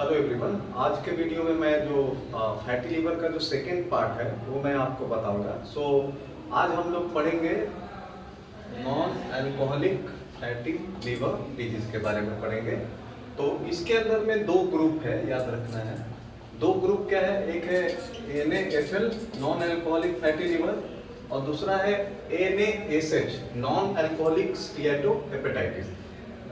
Hello everyone. आज के video में मैं जो फैटी लीवर का जो सेकेंड पार्ट है वो मैं आपको बताऊंगा। आज हम लोग पढ़ेंगे non alcoholic fatty liver disease के बारे में पढ़ेंगे। तो इसके अंदर में दो ग्रुप है, याद रखना है। दो ग्रुप क्या है, एक है NaFL non alcoholic fatty liver और दूसरा है NaSH नॉन अल्कोहलिक स्टीएटोहेपेटाइटिस।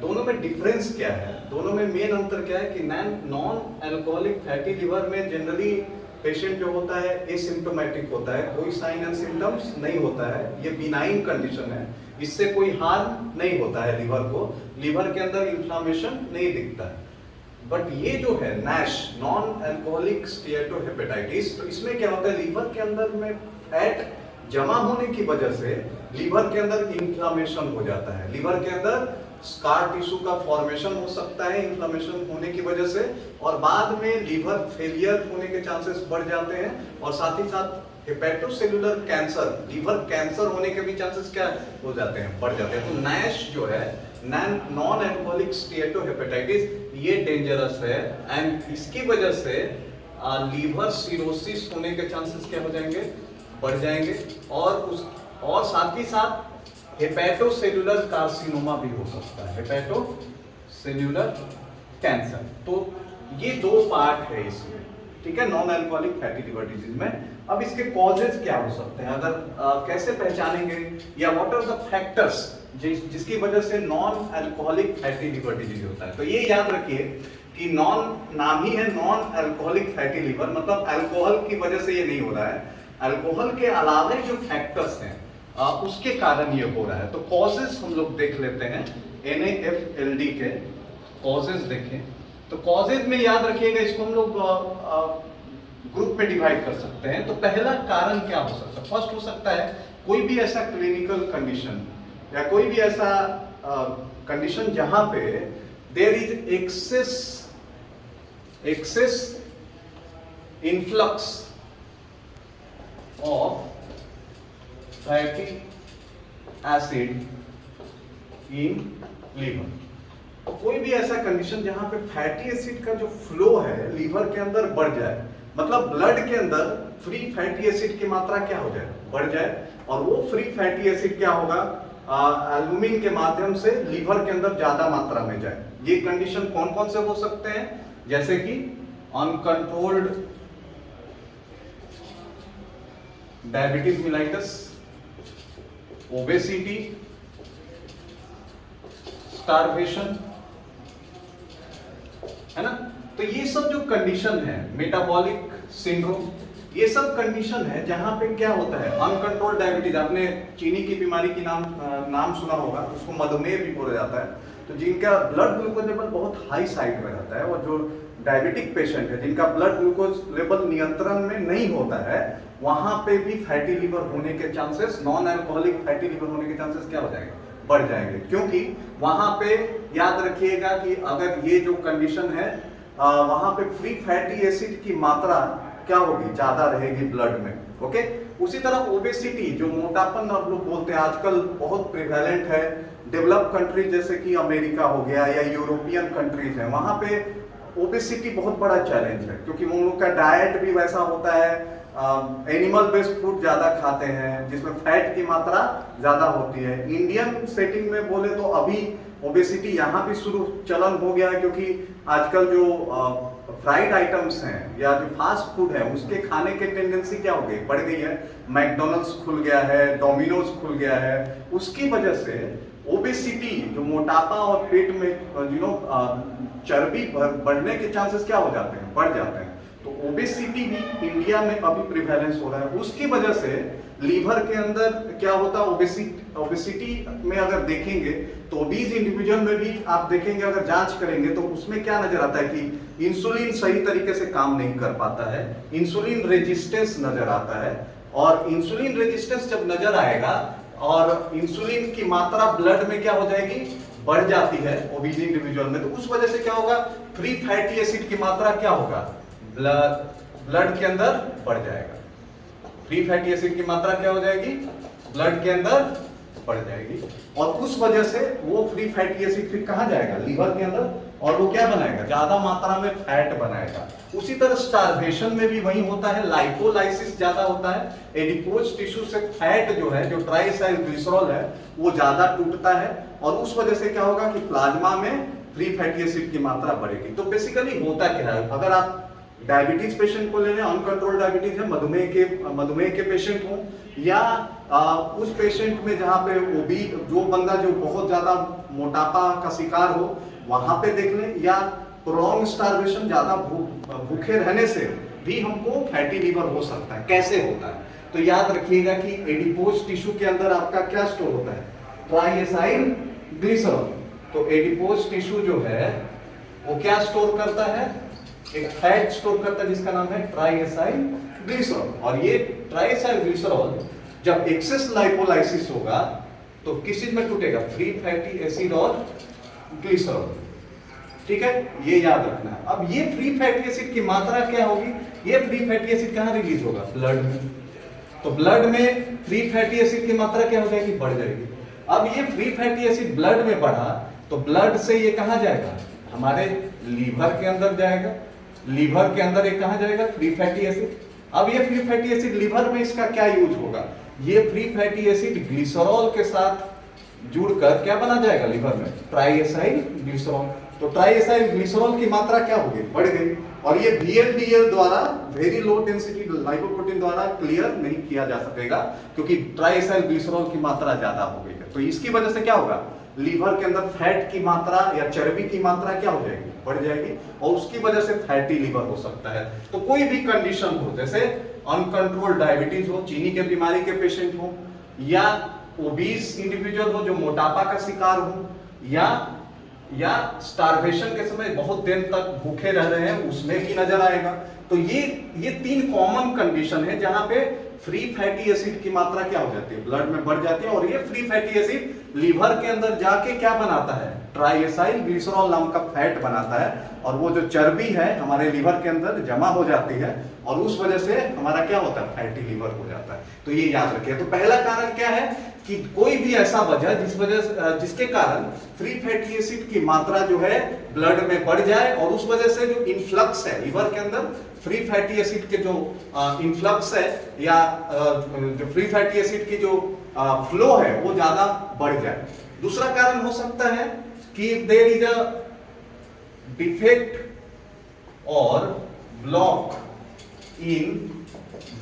दोनों में डिफरेंस क्या है, दोनों में मेन अंतर क्या है कि नॉन अल्कोहलिक फैटी लीवर में जनरली पेशेंट जो होता है एसिम्प्टोमेटिक होता है, कोई साइन एंड सिम्टम्स नहीं होता है, ये बिनाइन कंडीशन है, इससे कोई हार्म नहीं होता है लीवर को, लीवर के अंदर इन्फ्लामेशन नहीं दिखता है। बट ये जो है NASH नॉन अल्कोहलिक स्टीएटोहेपेटाइटिस, तो इसमें क्या होता है, लीवर के अंदर में फैट जमा होने की वजह से लीवर के अंदर इन्फ्लामेशन हो जाता है, लीवर के अंदर स्कार टिश्यू का फॉर्मेशन हो सकता है इन्फ्लेमेशन होने की वजह से, और बाद में लीवर फेलियर होने के चांसेस बढ़ जाते हैं, और साथ ही साथ हेपेटोसेलुलर कैंसर, लीवर कैंसर होने के भी चांसेस क्या हो जाते हैं, बढ़ जाते हैं। तो NASH जो है नॉन अल्कोहलिक स्टीएटोहेपेटाइटिस, ये डेंजरस है एंड इसकी वजह से लीवर सिरोसिस होने के चांसेस क्या हो जाएंगे, बढ़ जाएंगे, और साथ ही साथ हेपेटोसेलुलर कार्सिनोमा भी हो सकता है, हेपेटोसेलुलर कैंसर। तो ये दो पार्ट है इसमें, ठीक है, non alcoholic fatty liver disease में। अब इसके कॉजेज क्या हो सकते हैं, अगर कैसे पहचानेंगे, या व्हाट आर द फैक्टर्स जिसकी वजह से non alcoholic fatty liver disease होता है। तो ये याद रखिए कि नाम ही है नॉन अल्कोहलिक फैटी लीवर, मतलब अल्कोहल की वजह से ये नहीं हो रहा है, अल्कोहल के अलावा जो फैक्टर्स हैं उसके कारण ये हो रहा है। तो कॉजेस हम लोग देख लेते हैं, NaFLD के कॉजेस देखें। तो कॉजेज में याद रखिएगा, इसको हम लोग ग्रुप में डिवाइड कर सकते हैं। तो पहला कारण क्या हो सकता है, फर्स्ट हो सकता है कोई भी ऐसा क्लिनिकल कंडीशन या कोई भी ऐसा कंडीशन जहां पे there is excess influx of fatty acid in liver. कोई भी ऐसा कंडीशन जहां पे फैटी एसिड का जो फ्लो है लीवर के अंदर बढ़ जाए, मतलब ब्लड के अंदर फ्री फैटी एसिड की मात्रा क्या हो जाए, बढ़ जाए, और वो फ्री फैटी एसिड क्या होगा, एल्बुमिन के माध्यम से लीवर के अंदर ज्यादा मात्रा में जाए। ये कंडीशन कौन कौन से हो सकते हैं, जैसे कि uncontrolled diabetes mellitus, obesity, starvation, है ना। तो ये सब जो कंडीशन है, मेटाबॉलिक सिंड्रोम, ये सब कंडीशन है जहां पे क्या होता है, अनकंट्रोल्ड डायबिटीज, आपने चीनी की बीमारी की नाम सुना होगा, उसको मधुमेह भी बोला जाता है। तो जिनका ब्लड ग्लूकोज लेवल बहुत हाई साइड में रहता है, और जो डायबिटिक पेशेंट है जिनका ब्लड ग्लूकोज लेवल नियंत्रण में नहीं होता है, वहां पे भी फैटी लीवर होने के chances, non alcoholic fatty liver होने के चांसेस क्या हो जाएंगे, बढ़ जाएंगे। क्योंकि वहां पे याद रखिएगा कि अगर ये जो कंडीशन है वहां पे फ्री फैटी एसिड की मात्रा क्या होगी, ज्यादा रहेगी ब्लड में। ओके, उसी तरह ओबेसिटी, जो मोटापन आप लोग बोलते हैं, आजकल बहुत प्रिवेलेंट है। डेवलप कंट्रीज जैसे कि अमेरिका हो गया या यूरोपियन कंट्रीज है, वहां पे ओबेसिटी बहुत बड़ा चैलेंज है, क्योंकि उन लोग का डाइट भी वैसा होता है, एनिमल बेस्ड फूड ज्यादा खाते हैं जिसमें फैट की मात्रा ज्यादा होती है। इंडियन सेटिंग में बोले तो अभी ओबेसिटी यहाँ भी शुरू चलन हो गया है, क्योंकि आजकल जो फ्राइड आइटम्स हैं या जो फास्ट फूड है उसके खाने के टेंडेंसी क्या हो गई, बढ़ गई है। मैकडोनल्ड्स खुल गया है, डोमिनोज खुल गया है, उसकी वजह से ओबेसिटी, जो मोटापा और पेट में चर्बी बढ़ने के चांसेस क्या हो जाते हैं, बढ़ जाते हैं। तो ओबेसिटी भी इंडिया में अभी प्रिवेलेंस हो रहा है। उसकी वजह से लीवर के अंदर क्या होता है, ओबेसिटी में अगर देखेंगे तो ओबीज इंडिविजुअल में भी आप देखेंगे, अगर जांच करेंगे तो उसमें क्या नजर आता है कि इंसुलिन सही तरीके से काम नहीं कर पाता है, इंसुलिन रेजिस्टेंस नजर आता है। और इंसुलिन रेजिस्टेंस जब नजर आएगा और इंसुलिन की मात्रा ब्लड में क्या हो जाएगी, बढ़ जाती है ओबीज इंडिविजुअल में, तो उस वजह से क्या होगा, फ्री फैटी एसिड की मात्रा क्या होगा, ब्लड के अंदर बढ़ जाएगा। फ्री फैटी एसिड की मात्रा क्या हो जाएगी, ब्लड के अंदर बढ़ जाएगी और उस वजह से वो फ्री फैटी एसिड फिर कहाँ जाएगा, लीवर के अंदर, और वो क्या बनाएगा, ज्यादा मात्रा में फैट बनाएगा। उसी तरह स्टार्वेशन में भी वही होता है, लाइपोलाइसिस ज्यादा होता है, एडिपोज टिश्यू से फैट जो है, जो ट्राइएसाइलग्लिसरॉल है, वो ज्यादा टूटता है और उस वजह से क्या होगा कि प्लाज्मा में फ्री फैटी एसिड की मात्रा बढ़ेगी। तो बेसिकली होता क्या है, अगर आप डायबिटीज पेशेंट को ले लें, अनकंट्रोल्ड डायबिटीज है, मधुमेह के पेशेंट हो, या उस पेशेंट में जहाँ पे जो बंदा जो बहुत ज्यादा मोटापा का शिकार हो, वहां पे देख लें, या प्रोलॉन्ग स्टार्वेशन, ज्यादा भूखे रहने से भी हमको फैटी लीवर हो सकता है। कैसे होता है, तो याद रखिएगा कि एडिपोज टिश्यू के अंदर आपका क्या स्टोर होता है, ट्राइएसाइलग्लिसरॉल। तो एडिपोज टिश्यू जो है वो क्या स्टोर करता है, एक फैट स्टोर करता है जिसका नाम है ट्राइएसाइलग्लिसरॉल। और ये ट्राइएसाइलग्लिसरॉल जब एक्सेस लाइपोलाइसिस होगा तो किस चीज में टूटेगा, फ्री फैटी एसिड और ग्लिसरॉल। ठीक है, ये याद रखना है। अब ये फ्री फैटी एसिड की मात्रा क्या होगी, ये फ्री फैटी एसिड कहां रिलीज होगा, ब्लड में। तो ब्लड में फ्री फैटी एसिड की मात्रा क्या हो जाएगी, बढ़ जाएगी। अब ये फ्री फैटी एसिड ब्लड में बढ़ा तो ब्लड से ये कहां जाएगा, हमारे लीवर के अंदर जाएगा। लीवर के अंदर ये कहां जाएगा, फ्री फैटी एसिड। अब ये फ्री फैटी एसिड लीवर में इसका क्या यूज होगा, ये फ्री फैटी एसिड ग्लिसरॉल के साथ जुड़कर क्या बना जाएगा लीवर में, ट्राइएसाइलग्लिसरॉल। तो ट्राइएसाइलग्लिसरॉल की मात्रा क्या होगी, बढ़ गई। और ये VLDL द्वारा, वेरी लो डेंसिटी लाइपोप्रोटीन द्वारा क्लियर नहीं किया जा सकेगा क्योंकि ट्राइएसाइलग्लिसरॉल की मात्रा ज्यादा हो गई है। तो इसकी वजह से क्या होगा, लीवर के अंदर फैट की मात्रा या चर्बी की मात्रा क्या हो जाएगी, बढ़ जाएगी और उसकी वजह से फैटी लीवर हो सकता है। तो कोई भी कंडीशन हो, जैसे अनकंट्रोल्ड डायबिटीज हो, चीनी के बीमारी के पेशेंट हो, या ओबीस इंडिविजुअल हो जो मोटापा का शिकार हो, या स्टार्वेशन के समय बहुत देर तक भूखे रह रहे हैं, उसमें भी नजर आएगा। तो ये तीन कॉमन कंडीशन है जहां पे फ्री फैटी एसिड की मात्रा क्या हो जाती है, ब्लड में बढ़ जाती है और ये फ्री फैटी एसिड लीवर के अंदर जाके क्या बनाता है, ट्राइएसाइलग्लिसरॉल नाम का फैट बनाता है और वो जो चर्बी है हमारे लीवर के अंदर जमा हो जाती है और उस वजह से हमारा क्या होता है, फैटी लीवर हो जाता है। तो ये याद रखिए। तो पहला कारण क्या है कि कोई भी ऐसा वजह जिसके कारण फ्री फैटी एसिड की मात्रा जो है ब्लड में बढ़ जाए और उस वजह से जो इन्फ्लक्स है लीवर के अंदर, फ्री फैटी एसिड के जो इन्फ्लक्स है या जो फ्री फैटी एसिड की जो फ्लो है वो ज्यादा बढ़ जाए। दूसरा कारण हो सकता है कि देयर इज अ डिफेक्ट और block in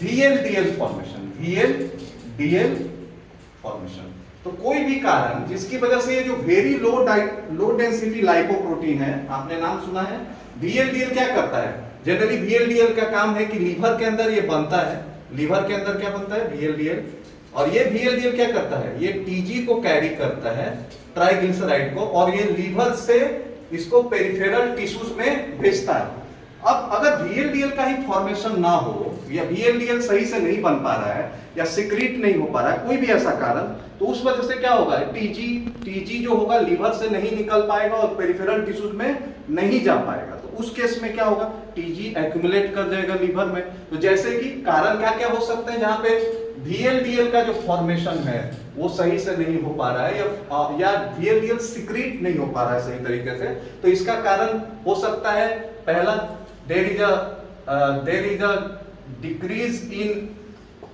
VLDL formation, VLDL formation. तो कोई भी कारण जिसकी वजह से ये जो वेरी लो डेंसिटी लाइपोप्रोटीन है, आपने नाम सुना है, VLDL क्या करता है, जनरली VLDL का काम है कि लीवर के अंदर ये बनता है, लीवर के अंदर क्या बनता है, VLDL। और ये VLDL क्या करता है, ये TG को कैरी करता है, ट्राइग्लिसराइड को, और ये लीवर से इसको पेरिफेरल टिश्यूज में भेजता है। अब अगर VLDL का ही फॉर्मेशन ना हो या VLDL सही से नहीं बन पा रहा है या सिक्रीट नहीं हो पा रहा है, कोई भी ऐसा कारण, तो उस वजह से क्या होगा, TG जो होगा लीवर से नहीं निकल पाएगा और पेरिफेरल टिश्यूज में नहीं जा पाएगा। तो उस केस में क्या होगा, TG एक्यूमुलेट कर जाएगा लीवर में। तो जैसे कि कारण क्या क्या हो सकते हैं जहां पे VLDL का जो फॉर्मेशन है वो सही से नहीं हो पा रहा है या VLDL सिक्रीट नहीं हो पा रहा है सही तरीके से, तो इसका कारण हो सकता है, पहला, there is a decrease in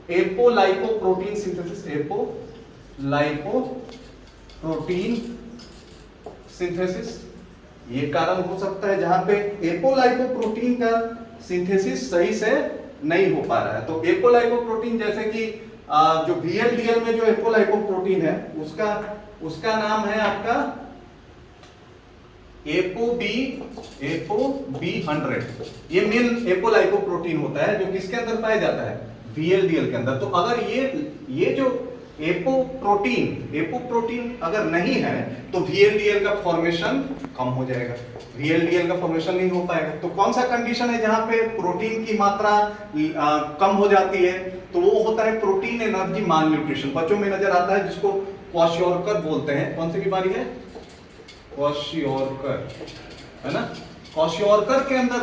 apolipoprotein synthesis, apolipoprotein synthesis, ये कारण हो सकता है जहां पे एपोलाइपोप्रोटीन का सिंथेसिस सही से नहीं हो पा रहा है। तो एपोलाइपोप्रोटीन जैसे कि जो VLDL में जो एपोलाइपोप्रोटीन है उसका नाम है आपका ApoB100। ये मेन एपोलाइपोप्रोटीन होता है जो किसके अंदर पाया जाता है, VLDL के अंदर। तो अगर ये जो एपोप्रोटीन अगर नहीं है तो VLDL का फॉर्मेशन कम हो जाएगा, VLDL का फॉर्मेशन नहीं हो पाएगा। तो कौन सा कंडीशन है जहां पे प्रोटीन की मात्रा कम हो जाती है, तो वो होता है प्रोटीन एनर्जी माल न्यूट्रिशन। बच्चों में नजर आता है जिसको क्वाशियोरकर बोलते हैं। कौन सी बीमारी है, क्वाशियोरकर, है ना। क्वाशियोरकर के अंदर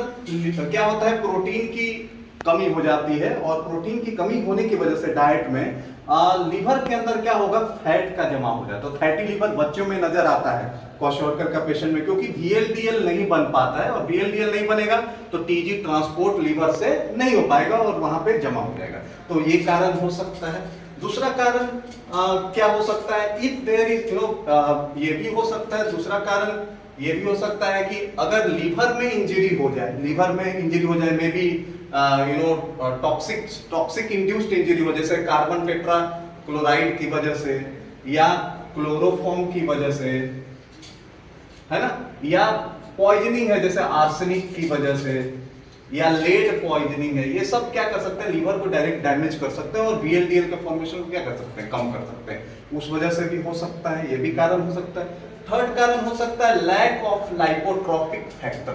क्या होता है, प्रोटीन की कमी हो जाती है, और प्रोटीन की कमी होने की वजह से डाइट में लीवर के अंदर क्या होगा, फैट का जमा हो जाता है। तो फैटी लीवर बच्चों में नजर आता है क्वाशोर्कर का पेशेंट में, क्योंकि VLDL नहीं बन पाता है, और VLDL नहीं बनेगा तो TG ट्रांसपोर्ट लीवर से नहीं हो पाएगा और वहां पे जमा हो जाएगा। तो ये कारण हो सकता है। दूसरा कारण क्या हो सकता है, इफ देयर इज ये भी हो सकता है, दूसरा कारण ये भी हो सकता है कि अगर लीवर में इंजरी हो जाए, may be toxic induced injury हो, जैसे कार्बन टेट्रा क्लोराइड की वजह से, या क्लोरोफॉर्म की वजह से, है ना, या पॉइजनिंग है जैसे आर्सेनिक की वजह से, या लेड पॉइजनिंग है, ये सब क्या कर सकते हैं, लीवर को डायरेक्ट डैमेज कर सकते हैं, और VLDL के फॉर्मेशन को क्या कर सकते हैं, कम कर सकते हैं। उस वजह से भी हो सकता है, ये भी कारण हो सकता है। थर्ड कारण हो सकता है lack of lipotropic factor,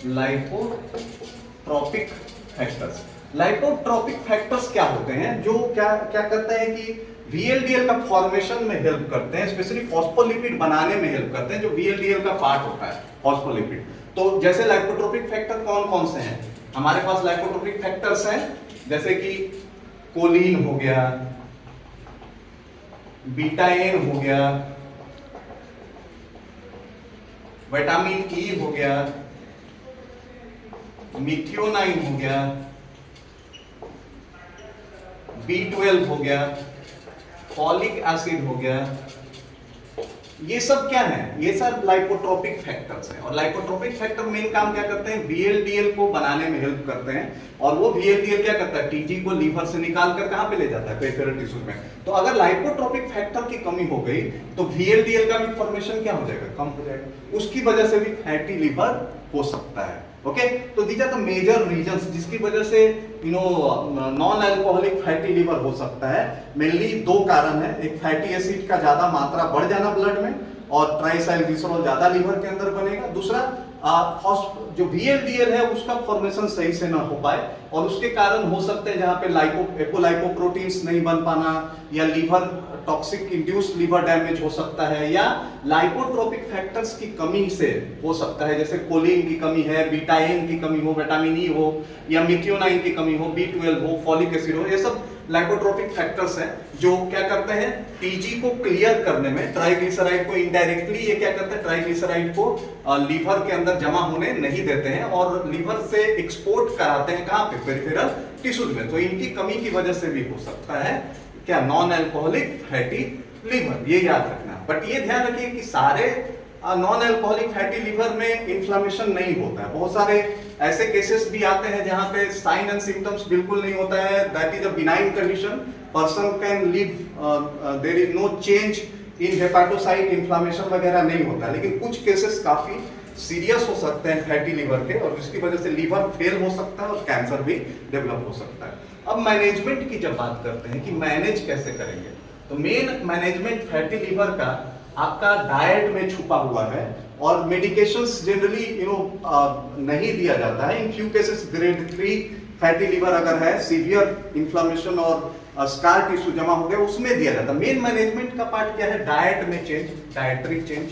lipotropic factors. Lipotropic factors क्या होते हैं, जो क्या करते हैं कि VLDL का फॉर्मेशन में हेल्प करते हैं, स्पेशली फॉस्फोलिपिड बनाने में हेल्प करते हैं, जो VLDL का पार्ट होता है फॉस्फोलिपिड। तो जैसे लाइपोट्रोपिक फैक्टर कौन कौन से हैं, हमारे पास लाइपोट्रोपिक फैक्टर्स हैं जैसे कि कोलिन हो गया, बीटा-एन हो गया, विटामिन E हो गया, मिथियोनाइन हो गया, B12 हो गया, फॉलिक एसिड हो गया। ये सब क्या है, ये सब लाइपोट्रोपिक फैक्टर्स हैं। और लाइपोट्रोपिक फैक्टर मेन काम क्या करते हैं, VLDL को बनाने में हेल्प करते हैं, और वो VLDL क्या करता है, TG को लीवर से निकाल कर कहां पे ले जाता है, पेरिफेरल टिश्यूज में। तो अगर लाइपोट्रोपिक फैक्टर की कमी हो गई तो VLDL का भी फॉर्मेशन क्या हो जाएगा, कम हो जाएगा, उसकी वजह से भी फैटी लीवर हो सकता है। ओके, तो these are the major reasons जिसकी वजह से नॉन अल्कोहलिक फैटी लीवर हो सकता है। मेनली दो कारण है, एक फैटी एसिड का ज्यादा मात्रा बढ़ जाना ब्लड में, और ट्राइसाइलग्लिसरॉल ज्यादा लीवर के अंदर बनेगा। दूसरा जो VLDL है उसका फॉर्मेशन सही से ना हो पाए, और उसके कारण हो सकते हैं जहां पे एपोलाइपोप्रोटीन्स नहीं बन पाना, या liver toxic induced liver damage हो सकता है, या लाइपोट्रोपिक फैक्टर्स की कमी से हो सकता है, जैसे कोलिन की कमी है, बीटा-एन की कमी हो, विटामिन E हो, या मिथियोनाइन की कमी हो, B12 हो, फॉलिक एसिड हो। ये सब लाइपोट्रोपिक फैक्टर्स हैं जो क्या करते हैं, TG को क्लियर करने में, ट्राइग्लिसराइड को इनडायरेक्टली ये क्या करते हैं, ट्राइग्लिसराइड को लीवर के अंदर जमा होने नहीं देते हैं, और लीवर से एक्सपोर्ट कराते हैं कहां पे, पेरिफेरल टिश्यूज में। तो इनकी कमी की वजह से भी हो सकता है क्या, नॉन अल्कोहलिक फैटी लीवर, ये याद रखना। बट ये ध्यान रखिए कि सारे नॉन अल्कोहलिक फैटी लीवर में इन्फ्लेमेशन नहीं होता है। बहुत सारे ऐसे केसेस भी आते हैं जहां पे साइन एंड सिम्टम्स बिल्कुल नहीं होता है, that is a benign condition, person can live, there is no change in hepatocyte, inflammation वगैरह नहीं होता है। लेकिन कुछ केसेस काफी सीरियस हो सकते हैं फैटी लीवर के, और इसकी वजह से लीवर फेल हो सकता है और कैंसर भी डेवलप हो सकता है। अब मैनेजमेंट की जब बात करते हैं कि मैनेज कैसे करेंगे, तो मेन मैनेजमेंट फैटी लीवर का आपका डाइट में छुपा हुआ है, और मेडिकेशंस जनरली नहीं दिया जाता है। In few cases grade 3 fatty liver अगर है, सीवियर इन्फ्लेमेशन और स्कार टिश्यू जमा हो गया, उसमें दिया जाता है। मेन मैनेजमेंट का पार्ट क्या है, डाइट में चेंज, डाइटरी चेंज।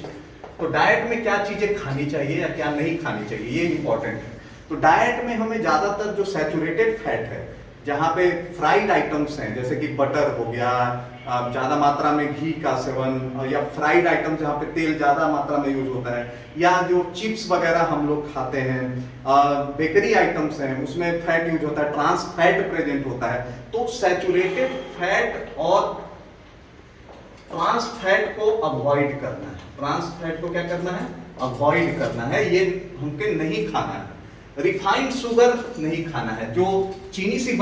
तो डाइट में क्या चीजें खानी चाहिए या क्या नहीं खानी चाहिए, ये इंपॉर्टेंट है। तो डाइट में हमें ज्यादातर जो सैचुरेटेड फैट है, जहां पे फ्राइड आइटम्स हैं जैसे कि बटर हो गया, ज्यादा मात्रा में घी का सेवन, या फ्राइड आइटम जहां पे तेल ज्यादा मात्रा में यूज होता है, या जो चिप्स वगैरह हम लोग खाते हैं, बेकरी आइटम्स हैं उसमें फैट यूज होता है, ट्रांस फैट प्रेजेंट होता है। तो सैचुरेटेड फैट और ट्रांस फैट को अवॉइड करना है, ट्रांस फैट को क्या करना है, अवॉइड करना है, ये हमको नहीं खाना है। रिफाइंड शुगर नहीं खाना है, जो चीनी से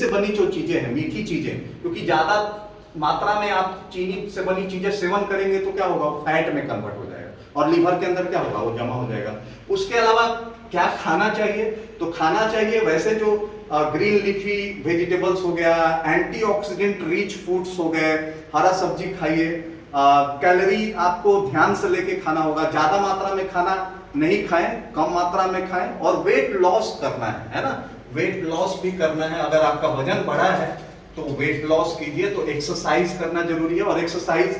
बनी जो चीजें हैं, मीठी चीजें, क्योंकि ज्यादा मात्रा में आप चीनी से बनी चीजें सेवन करेंगे तो क्या होगा, फैट में कन्वर्ट हो जाएगा और लीवर के अंदर क्या होगा, वो जमा हो जाएगा। उसके अलावा क्या खाना चाहिए, तो खाना चाहिए वैसे जो ग्रीन लीफी वेजिटेबल्स हो गया, एंटीऑक्सीडेंट रिच फूड्स हो गए, हरा सब्जी खाइए। कैलोरी आपको ध्यान से लेके खाना होगा, ज्यादा मात्रा में खाना नहीं खाएं, कम मात्रा में खाएं। और वेट लॉस करना है ना, वेट लॉस भी करना है। अगर आपका वजन बढ़ा है तो वेट लॉस कीजिए, तो एक्सरसाइज करना जरूरी है। और एक्सरसाइज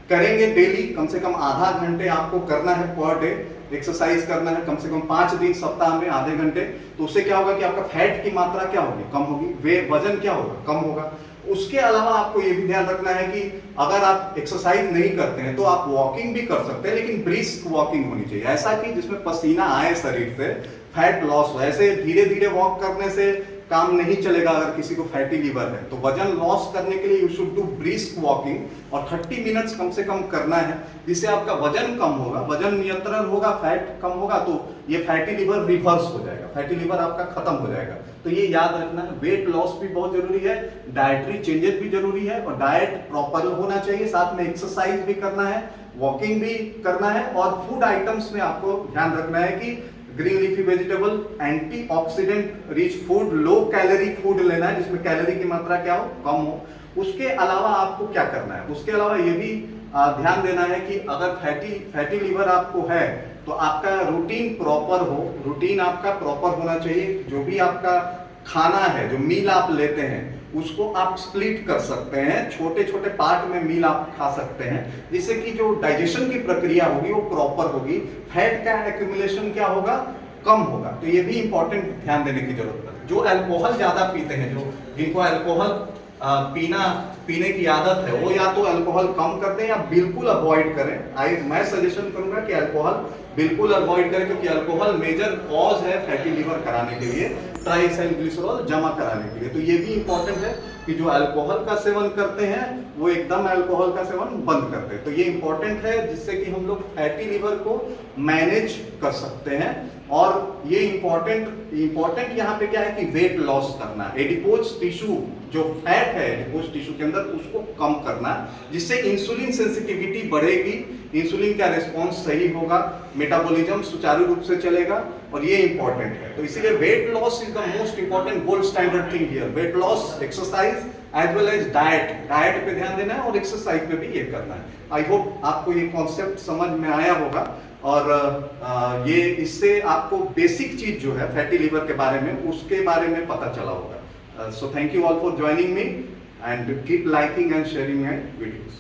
करेंगे डेली, कम से कम आधा घंटे आपको करना है पर डे, एक्सरसाइज करना है कम से कम 5 दिन सप्ताह में आधे घंटे। तो उससे क्या होगा कि आपका फैट की मात्रा क्या होगी, कम होगी, वजन क्या होगा, कम होगा। उसके अलावा आपको ये भी ध्यान रखना है कि अगर आप एक्सरसाइज नहीं करते हैं तो आप वॉकिंग भी कर सकते हैं, लेकिन ब्रिस्क वॉकिंग होनी चाहिए, ऐसा कि जिसमें पसीना आए शरीर से, फैट लॉस हो। ऐसे धीरे धीरे वॉक करने से काम नहीं चलेगा अगर किसी को फैटी लीवर है। तो वजन लॉस करने के लिए you should do brisk walking और 30 मिनट्स कम से कम करना है, जिससे आपका वजन कम होगा, वजन नियंत्रण होगा, फैट कम होगा, तो ये फैटी लीवर रिवर्स हो जाएगा, फैटी लीवर आपका खत्म हो जाएगा। तो ये याद रखना है। वेट लॉस भी बहुत जरूरी है, डाइटरी चेंजेस भी जरूरी है, और डाइट प्रॉपर होना चाहिए, साथ में एक्सरसाइज भी करना है, वॉकिंग भी करना है। और फूड आइटम्स में आपको ध्यान रखना है कि green leafy vegetable, antioxidant rich food, low calorie food लेना है जिसमें कैलोरी की मात्रा क्या हो, कम हो। उसके अलावा आपको क्या करना है, उसके अलावा ये भी ध्यान देना है कि अगर फैटी लीवर आपको है तो आपका रूटीन प्रॉपर हो, रूटीन आपका प्रॉपर होना चाहिए। जो भी आपका खाना है, जो मील आप लेते हैं, उसको आप स्प्लिट कर सकते हैं, छोटे छोटे पार्ट में मील आप खा सकते हैं, जिससे कि जो डाइजेशन की प्रक्रिया होगी वो प्रॉपर होगी, फैट का एक्यूमुलेशन क्या होगा, कम होगा। तो ये भी इंपॉर्टेंट ध्यान देने की जरूरत है। जो अल्कोहल ज्यादा पीते हैं, जो जिनको अल्कोहल पीने की आदत है, वो या तो अल्कोहल कम कर दें या बिल्कुल अवॉइड करें। मैं सजेशन करूंगा कि अल्कोहल बिल्कुल अवॉइड करें, क्योंकि अल्कोहल मेजर कॉज है फैटी लीवर कराने के लिए, ट्राइसाइक्लिसरॉल जमा कराने के लिए। तो ये भी इंपॉर्टेंट है कि जो अल्कोहल का सेवन करते हैं वो एकदम अल्कोहल का सेवन बंद कर दें। तो ये इंपॉर्टेंट है, जिससे कि हम लोग फैटी लीवर को मैनेज कर सकते हैं। और ये इंपॉर्टेंट यहाँ पे क्या है कि वेट लॉस करना, एडिपोज टिश्यू जो फैट है एडिपोज टिश्यू के अंदर, उसको कम करना, जिससे इंसुलिन सेंसिटिविटी बढ़ेगी, इंसुलिन का रिस्पॉन्स सही होगा, मेटाबॉलिज्म सुचारू रूप से चलेगा, और ये इंपॉर्टेंट है। तो इसीलिए weight loss is the most important gold standard thing here. Weight loss, exercise as well as diet पे ध्यान देना है, और एक्सरसाइज पे भी ये करना है। आई होप आपको ये कॉन्सेप्ट समझ में आया होगा, और ये इससे आपको बेसिक चीज जो है फैटी लीवर के बारे में, उसके बारे में पता चला होगा। So thank you all for joining me, and keep liking and sharing my videos.